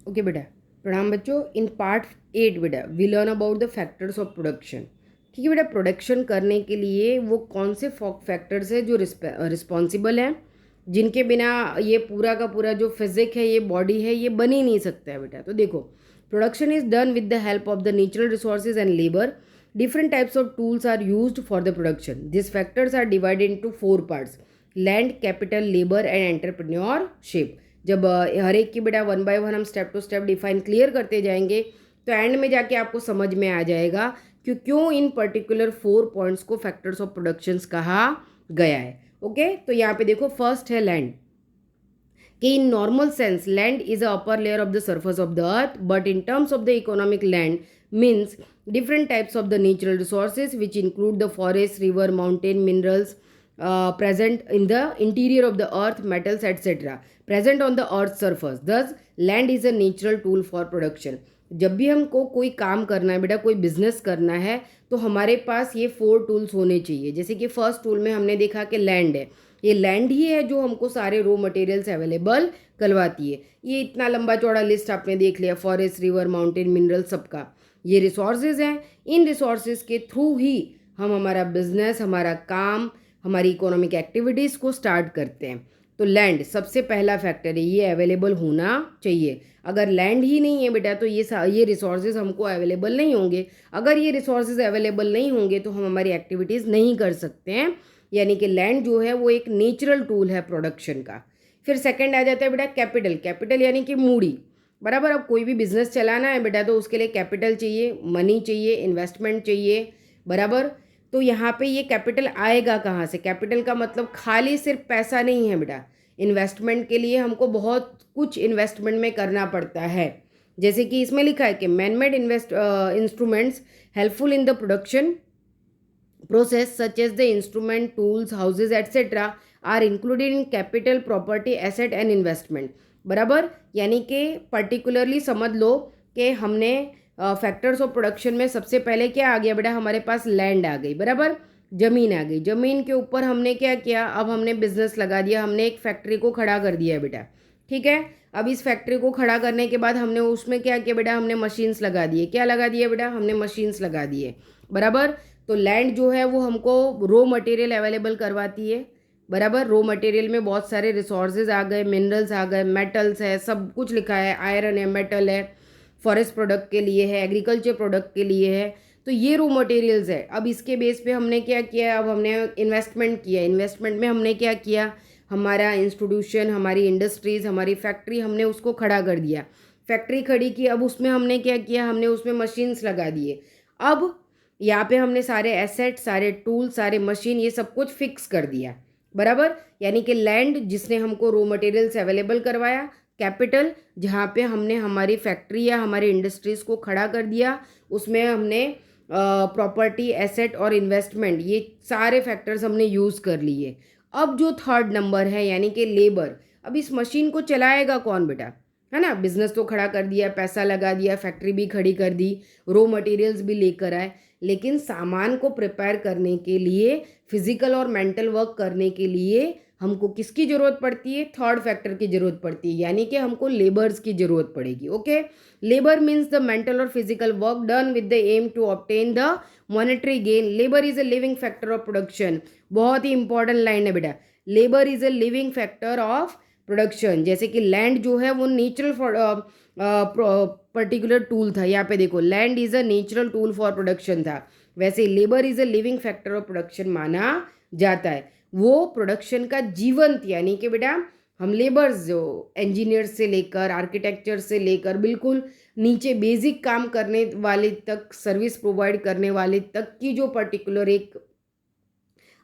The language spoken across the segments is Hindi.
ओके बेटा, प्रणाम बच्चों। इन पार्ट 8 बेटा we learn about the factors of production. ठीक है बेटा, प्रोडक्शन करने के लिए वो कौन से फैक्टर्स है जो रिस्पॉन्सिबल हैं, जिनके बिना ये पूरा का पूरा जो फिजिक है, ये बॉडी है, ये बन ही नहीं सकता है बेटा। तो देखो, production is done with the help of the natural resources and labour. Different types of tools are used for the production. This factors are divided into 4 parts: land, capital, labour and entrepreneurship. जब हर एक की बेटा 1 बाय 1 हम step to step define clear करते जाएंगे तो एंड में जाके आपको समझ में आ जाएगा कि क्यों इन पर्टिकुलर 4 पॉइंट्स को फैक्टर्स ऑफ प्रोडक्शंस कहा गया है। ओके, तो यहाँ पे देखो, फर्स्ट है लैंड। कि in normal sense land is a upper layer of the surface of the earth, but in terms of the economic land means different types of the natural resources which include the forest, river, mountain, minerals present in the interior of the earth, metals etc. present on the earth's surface. Thus land is a natural tool for production. जब भी हमको कोई काम करना है बेटा, कोई बिजनेस करना है, तो हमारे पास ये 4 टूल्स होने चाहिए। जैसे कि फर्स्ट टूल में हमने देखा कि लैंड है। ये लैंड ही है जो हमको सारे रॉ मटेरियल्स अवेलेबल करवाती है। ये इतना लंबा चौड़ा लिस्ट आपने देख लिया, फॉरेस्ट, रिवर, माउंटेन, मिनरल, सबका ये रिसोर्सेज हैं। इन रिसोर्सेज के थ्रू ही हम हमारा बिजनेस, हमारा काम, हमारी इकोनॉमिक एक्टिविटीज़ को स्टार्ट करते हैं। तो लैंड सबसे पहला फैक्टर है, ये अवेलेबल होना चाहिए। अगर लैंड ही नहीं है बेटा तो ये रिसोर्सेज हमको अवेलेबल नहीं होंगे। अगर ये रिसोर्सेज अवेलेबल नहीं होंगे तो हम हमारी एक्टिविटीज़ नहीं कर सकते हैं। यानी कि लैंड जो है वो एक नेचुरल टूल है प्रोडक्शन का। फिर सेकंड आ जाता है बेटा कैपिटल। कैपिटल यानी कि मूड़ी, बराबर। अब कोई भी बिजनेस चलाना है बेटा तो उसके लिए कैपिटल चाहिए, मनी चाहिए, इन्वेस्टमेंट चाहिए, बराबर। तो यहाँ पे ये कैपिटल आएगा कहाँ से? कैपिटल का मतलब खाली सिर्फ पैसा नहीं है बेटा। इन्वेस्टमेंट के लिए हमको बहुत कुछ इन्वेस्टमेंट में करना पड़ता है। जैसे कि इसमें लिखा है कि man made instruments helpful in the production process such as the instrument, tools, houses etc are included in capital, property, asset and investment। बराबर। यानी कि पर्टिकुलरली समझ लो कि हमने फैक्टर्स ऑफ प्रोडक्शन में सबसे पहले क्या आ गया बेटा, हमारे पास लैंड आ गई, बराबर। ज़मीन आ गई। ज़मीन के ऊपर हमने क्या किया, अब हमने बिजनेस लगा दिया, हमने एक फैक्ट्री को खड़ा कर दिया है बेटा। ठीक है, अब इस फैक्ट्री को खड़ा करने के बाद हमने उसमें क्या किया बेटा, हमने मशीन्स लगा दिए। क्या लगा दिए बेटा, हमने मशीन्स लगा दिए, बराबर। तो लैंड जो है वो हमको रॉ मटेरियल अवेलेबल करवाती है, बराबर। रॉ मटेरियल में बहुत सारे रिसोर्सेज आ गए, मिनरल्स आ गए, मेटल्स है, सब कुछ लिखा है, आयरन है, मेटल है, फॉरेस्ट प्रोडक्ट के लिए है, एग्रीकल्चर प्रोडक्ट के लिए है। तो ये रॉ मटेरियल्स है। अब इसके बेस पे हमने क्या किया, अब हमने इन्वेस्टमेंट किया। इन्वेस्टमेंट में हमने क्या किया, हमारा इंस्टीट्यूशन, हमारी इंडस्ट्रीज़, हमारी फैक्ट्री, हमने उसको खड़ा कर दिया। फैक्ट्री खड़ी की, अब उसमें हमने क्या किया, हमने उसमें मशीन्स लगा दिए। अब यहाँ पे हमने सारे एसेट, सारे टूल, सारे मशीन, ये सब कुछ फिक्स कर दिया, बराबर। यानी कि लैंड जिसने हमको रॉ मटेरियल्स अवेलेबल करवाया, कैपिटल जहाँ पे हमने हमारी फैक्ट्री या हमारी इंडस्ट्रीज़ को खड़ा कर दिया, उसमें हमने प्रॉपर्टी, एसेट और इन्वेस्टमेंट, ये सारे फैक्टर्स हमने यूज़ कर लिए। अब जो थर्ड नंबर है यानी कि लेबर। अब इस मशीन को चलाएगा कौन बेटा, है ना। बिजनेस तो खड़ा कर दिया, पैसा लगा दिया, फैक्ट्री भी खड़ी कर दी, रॉ मटेरियल्स भी लेकर आए, लेकिन सामान को प्रिपेयर करने के लिए, फिजिकल और मेंटल वर्क करने के लिए हमको किसकी ज़रूरत पड़ती है, थर्ड फैक्टर की ज़रूरत पड़ती है, यानी कि हमको लेबर्स की ज़रूरत पड़ेगी। Okay, labour means the mental और physical work done with the aim to obtain the monetary gain. Labour is a living factor of production. बहुत ही इंपॉर्टेंट लाइन है बेटा, labour is a living factor of production. जैसे कि लैंड जो है वो नेचुरल पर्टिकुलर टूल था, यहाँ पे देखो land is a natural tool for production था, वैसे labour is a living factor of production माना जाता है। वो प्रोडक्शन का जीवंत, यानी कि बेटा हम लेबर्स जो इंजीनियर से लेकर, आर्किटेक्चर से लेकर, बिल्कुल नीचे बेसिक काम करने वाले तक, सर्विस प्रोवाइड करने वाले तक की जो पर्टिकुलर एक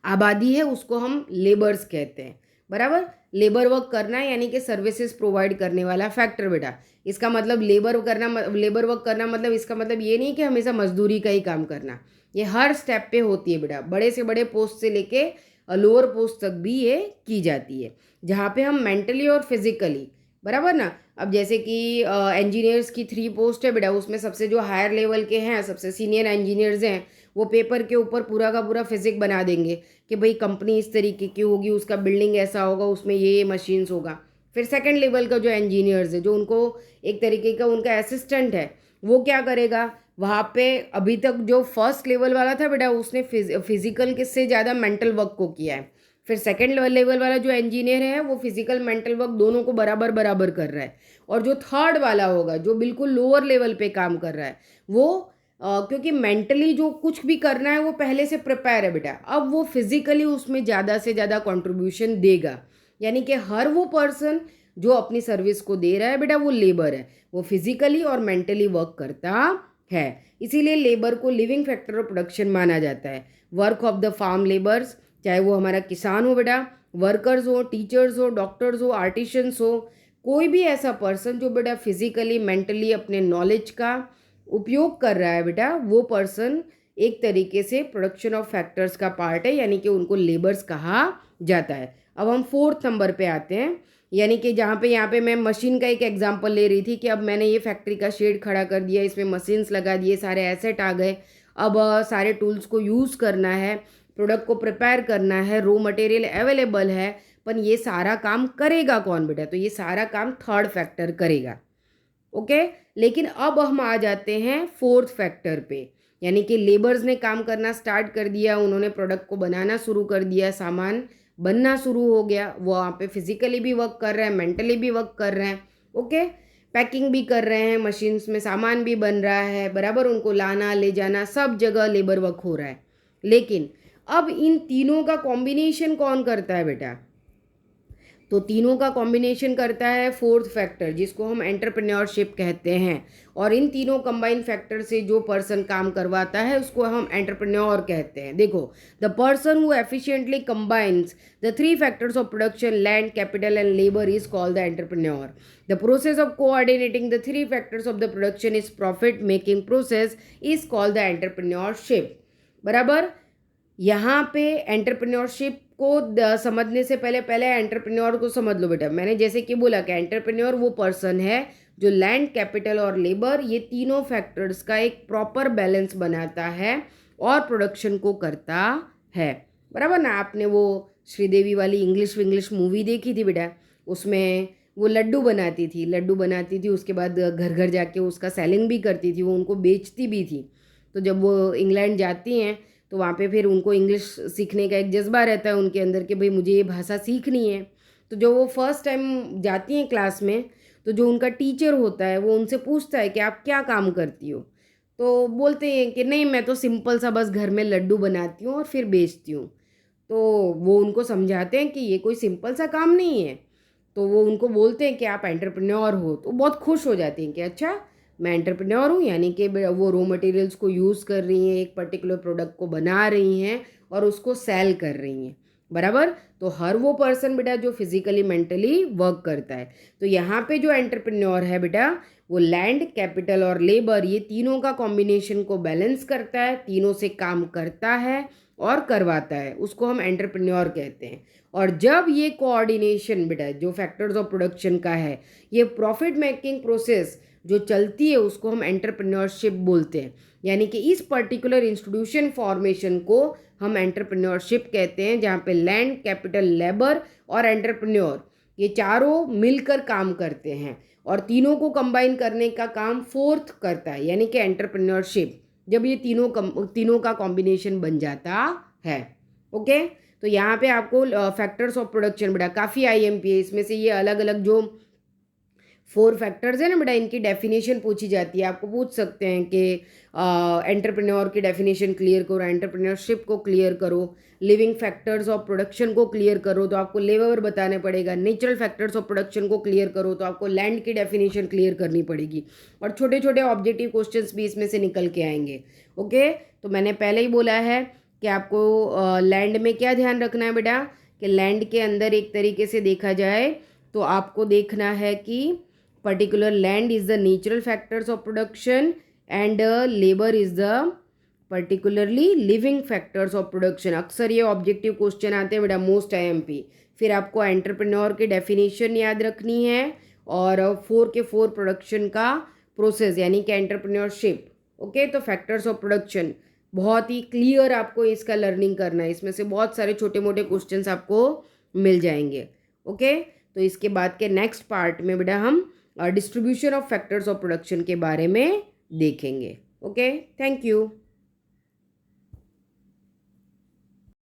आबादी है उसको हम लेबर्स कहते हैं, बराबर। लेबर वर्क करना है यानी कि सर्विसेज प्रोवाइड करने वाला फैक्टर बेटा। इसका मतलब लेबर वर्क करना मतलब इसका मतलब ये नहीं कि हमेशा मजदूरी का ही काम करना। ये हर स्टेप पे होती है बेटा, बड़े से बड़े पोस्ट से लेके लोअर पोस्ट तक भी ये की जाती है, जहाँ पे हम मेंटली और फिजिकली, बराबर ना। अब जैसे कि इंजीनियर्स की 3 पोस्ट है बेटा, उसमें सबसे जो हायर लेवल के हैं, सबसे सीनियर इंजीनियर्स हैं, वो पेपर के ऊपर पूरा का पूरा फिजिक बना देंगे कि भाई कंपनी इस तरीके की होगी, उसका बिल्डिंग ऐसा होगा, उसमें ये मशीन्स होगा, फिर सेकंड लेवल का जो इंजीनियर्स है, जो उनको एक तरीके का उनका असिस्टेंट है, वो क्या करेगा वहाँ पे। अभी तक जो फर्स्ट लेवल वाला था बेटा, उसने फिजिकल से ज़्यादा मेंटल वर्क को किया है। फिर सेकंड लेवल वाला जो इंजीनियर है वो फिजिकल मेंटल वर्क दोनों को बराबर बराबर कर रहा है। और जो थर्ड वाला होगा, जो बिल्कुल लोअर लेवल पे काम कर रहा है, वो क्योंकि मेंटली जो कुछ भी करना है वो पहले से प्रिपेयर है बेटा, अब वो फिजिकली उसमें ज़्यादा से ज़्यादा कंट्रीब्यूशन देगा। यानी कि हर वो पर्सन जो अपनी सर्विस को दे रहा है बेटा, वो लेबर है, वो फिजिकली और मेंटली वर्क करता है। इसीलिए लेबर को लिविंग फैक्टर ऑफ प्रोडक्शन माना जाता है। Work of the farm labours, चाहे वो हमारा किसान हो बेटा, वर्कर्स हो, टीचर्स हो, डॉक्टर्स हो, आर्टिशंस हो, कोई भी ऐसा पर्सन जो बेटा फिजिकली मेंटली अपने नॉलेज का उपयोग कर रहा है बेटा, वो पर्सन एक तरीके से प्रोडक्शन ऑफ फैक्टर्स का पार्ट है, यानी कि उनको लेबर्स कहा जाता है। अब हम फोर्थ नंबर पे आते हैं, यानी कि जहाँ पे यहाँ पे मैं मशीन का एक एग्जांपल ले रही थी कि अब मैंने ये फैक्ट्री का शेड खड़ा कर दिया, इसमें मशीन्स लगा दिए, सारे एसेट आ गए, अब सारे टूल्स को यूज़ करना है, प्रोडक्ट को प्रिपेयर करना है, रॉ मटेरियल अवेलेबल है, पर ये सारा काम करेगा कौन बेटा? तो ये सारा काम थर्ड फैक्टर करेगा। ओके, लेकिन अब हम आ जाते हैं फोर्थ फैक्टर पे, यानी कि लेबर्स ने काम करना स्टार्ट कर दिया, उन्होंने प्रोडक्ट को बनाना शुरू कर दिया, सामान बनना शुरू हो गया, वो वहाँ पे फिजिकली भी वर्क कर रहे हैं, मेंटली भी वर्क कर रहे हैं। ओके, पैकिंग भी कर रहे हैं, मशीन्स में सामान भी बन रहा है, बराबर उनको लाना ले जाना सब जगह लेबर वर्क हो रहा है। लेकिन अब इन तीनों का कॉम्बिनेशन कौन करता है बेटा? तो तीनों का कॉम्बिनेशन करता है फोर्थ फैक्टर, जिसको हम एंटरप्रेन्योरशिप कहते हैं। और इन तीनों कंबाइन फैक्टर से जो पर्सन काम करवाता है उसको हम एंटरप्रेन्योर कहते हैं। देखो, the person who efficiently combines the three factors of production, land, capital and labour, is called the entrepreneur. The process of coordinating the three factors of the production is profit making process, is called the entrepreneurship. बराबर, यहाँ पे एंटरप्रेन्योरशिप को समझने से पहले पहले एंटरप्रेन्योर को समझ लो बेटा। मैंने जैसे कि बोला कि एंटरप्रेन्योर वो पर्सन है जो लैंड, कैपिटल और लेबर, ये तीनों फैक्टर्स का एक प्रॉपर बैलेंस बनाता है और प्रोडक्शन को करता है। बराबर ना? आपने वो श्रीदेवी वाली इंग्लिश मूवी देखी थी बेटा, उसमें वो लड्डू बनाती थी, उसके बाद घर घर जाके उसका सेलिंग भी करती थी, वो उनको बेचती भी थी। तो जब वो इंग्लैंड जाती हैं तो वहाँ पे फिर उनको इंग्लिश सीखने का एक जज्बा रहता है उनके अंदर कि भाई मुझे ये भाषा सीखनी है। तो जो वो फर्स्ट टाइम जाती हैं क्लास में, तो जो उनका टीचर होता है वो उनसे पूछता है कि आप क्या काम करती हो? तो बोलते हैं कि नहीं, मैं तो सिंपल सा बस घर में लड्डू बनाती हूँ और फिर बेचती हूँ। तो वो उनको समझाते हैं कि ये कोई सिंपल सा काम नहीं है। तो वो उनको बोलते हैं कि आप एंटरप्रेन्योर हो। तो बहुत खुश हो जाती हैं कि अच्छा, मैं एंटरप्रेन्योर हूँ, यानी कि वो रॉ मटेरियल्स को यूज़ कर रही हैं, एक पर्टिकुलर प्रोडक्ट को बना रही हैं और उसको सेल कर रही हैं। बराबर, तो हर वो पर्सन बेटा जो फिजिकली मेंटली वर्क करता है। तो यहाँ पे जो एंटरप्रेन्योर है बेटा, वो लैंड, कैपिटल और लेबर, ये तीनों का कॉम्बिनेशन को बैलेंस करता है, तीनों से काम करता है और करवाता है, उसको हम एंटरप्रेन्योर कहते हैं। और जब ये कोऑर्डिनेशन बेटा जो फैक्टर्स ऑफ प्रोडक्शन का है, ये प्रॉफिट मेकिंग प्रोसेस जो चलती है, उसको हम एंटरप्रेन्योरशिप बोलते हैं। यानी कि इस पर्टिकुलर इंस्टीट्यूशन फॉर्मेशन को हम एंटरप्रेन्योरशिप कहते हैं, जहाँ पे लैंड, कैपिटल, लेबर और एंटरप्रेन्योर ये चारों मिलकर काम करते हैं और तीनों को कंबाइन करने का काम फोर्थ करता है, यानी कि एंटरप्रेन्योरशिप, जब ये तीनों का कॉम्बिनेशन बन जाता है। ओके, तो यहाँ पे आपको फैक्टर्स ऑफ प्रोडक्शन बेटा काफ़ी IMP है, इसमें से ये अलग अलग जो 4 फैक्टर्स है ना बेटा, इनकी डेफिनेशन पूछी जाती है। आपको पूछ सकते हैं कि एंटरप्रेन्योर की डेफिनेशन क्लियर करो, एंटरप्रेन्योरशिप को क्लियर करो, लिविंग फैक्टर्स ऑफ प्रोडक्शन को क्लियर करो तो आपको लेबर बताने पड़ेगा, नेचुरल फैक्टर्स ऑफ प्रोडक्शन को क्लियर करो तो आपको लैंड की डेफिनेशन क्लियर करनी पड़ेगी, और छोटे छोटे ऑब्जेक्टिव क्वेश्चंस भी इसमें से निकल के आएंगे। ओके, तो मैंने पहले ही बोला है कि आपको लैंड में क्या ध्यान रखना है बेटा, कि लैंड के अंदर एक तरीके से देखा जाए तो आपको देखना है कि particular land is the natural factors of production and labor is the particularly living factors of production। अक्सर ये ऑब्जेक्टिव क्वेश्चन आते हैं बेटा, मोस्ट IMP। फिर आपको एंटरप्रेन्योर की डेफिनेशन याद रखनी है और 4 के 4 प्रोडक्शन का प्रोसेस, यानी कि एंटरप्रेन्योरशिप। ओके, तो फैक्टर्स ऑफ प्रोडक्शन बहुत ही क्लियर आपको इसका लर्निंग करना है, इसमें से बहुत सारे छोटे मोटे क्वेश्चंस आपको मिल जाएंगे। ओके, तो इसके बाद के नेक्स्ट पार्ट में बेटा हम distribution of factors of production के बारे में देखेंगे। Okay, thank you.